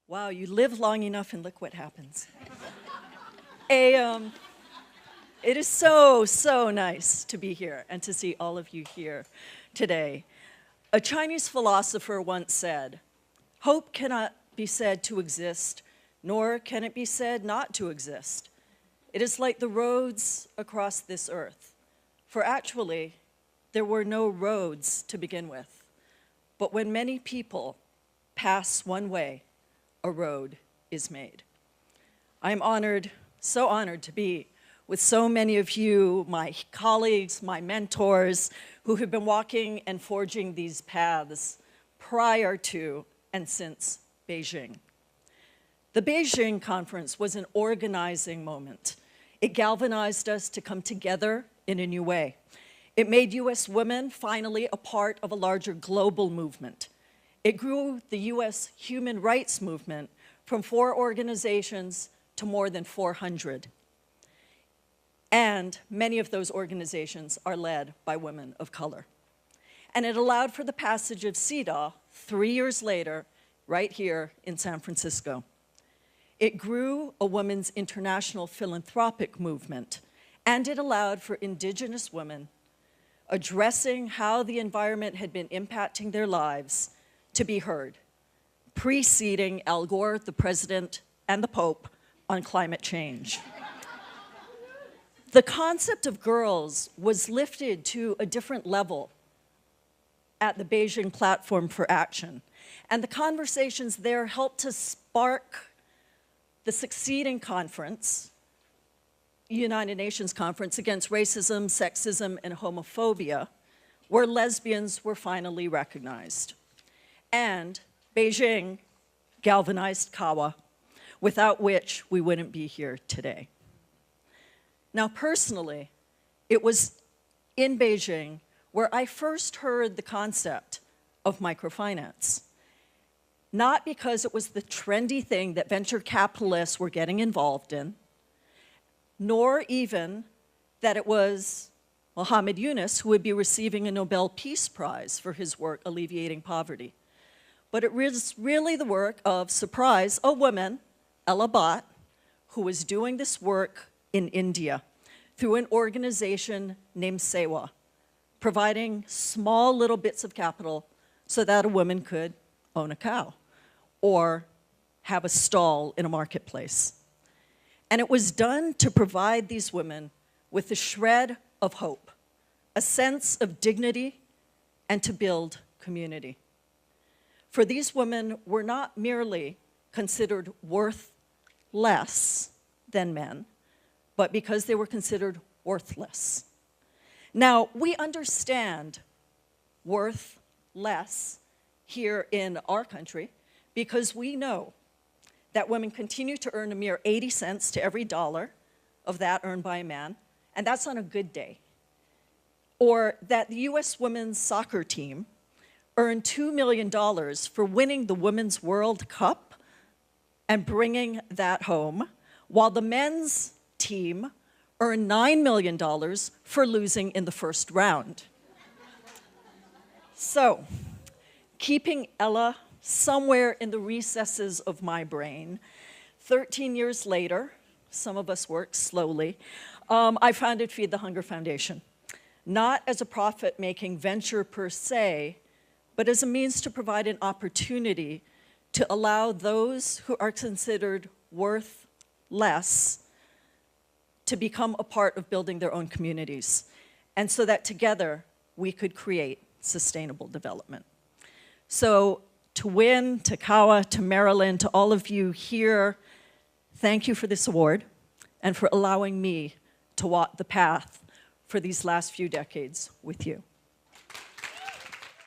Wow, you live long enough and look what happens. It is so nice to be here and to see all of you here today. A Chinese philosopher once said, "Hope cannot be said to exist, nor can it be said not to exist. It is like the roads across this earth. For actually, there were no roads to begin with. But when many people pass one way, a road is made." I am honored, so honored to be with so many of you, my colleagues, my mentors, who have been walking and forging these paths prior to and since Beijing. The Beijing conference was an organizing moment. It galvanized us to come together in a new way. It made US women finally a part of a larger global movement. It grew the US human rights movement from 4 organizations to more than 400. And many of those organizations are led by women of color. And it allowed for the passage of CEDAW 3 years later, right here in San Francisco. It grew a women's international philanthropic movement, and it allowed for indigenous women addressing how the environment had been impacting their lives to be heard, preceding Al Gore, the president, and the Pope on climate change. The concept of girls was lifted to a different level at the Beijing Platform for Action, and the conversations there helped to spark the succeeding conference, United Nations Conference Against Racism, Sexism, and Homophobia, where lesbians were finally recognized. And Beijing galvanized CAWA, without which we wouldn't be here today. Now, personally, it was in Beijing where I first heard the concept of microfinance. Not because it was the trendy thing that venture capitalists were getting involved in, nor even that it was Muhammad Yunus who would be receiving a Nobel Peace Prize for his work alleviating poverty. But it was really the work of, surprise, a woman, Ella Bhatt, who was doing this work in India through an organization named Sewa, providing small little bits of capital so that a woman could own a cow or have a stall in a marketplace. And it was done to provide these women with a shred of hope, a sense of dignity, and to build community. For these women were not merely considered worth less than men, but because they were considered worthless. Now, we understand worth less here in our country because we know that women continue to earn a mere 80 cents to every dollar of that earned by a man, and that's on a good day. Or that the US women's soccer team earned $2 million for winning the Women's World Cup and bringing that home, while the men's team earned $9 million for losing in the first round. So, keeping Ella somewhere in the recesses of my brain, 13 years later, some of us work slowly, I founded Feed the Hunger Foundation, not as a profit-making venture per se, but as a means to provide an opportunity to allow those who are considered worth less to become a part of building their own communities, and so that together we could create sustainable development. So to Win, to Kawa, to Marilyn, to all of you here, thank you for this award and for allowing me to walk the path for these last few decades with you.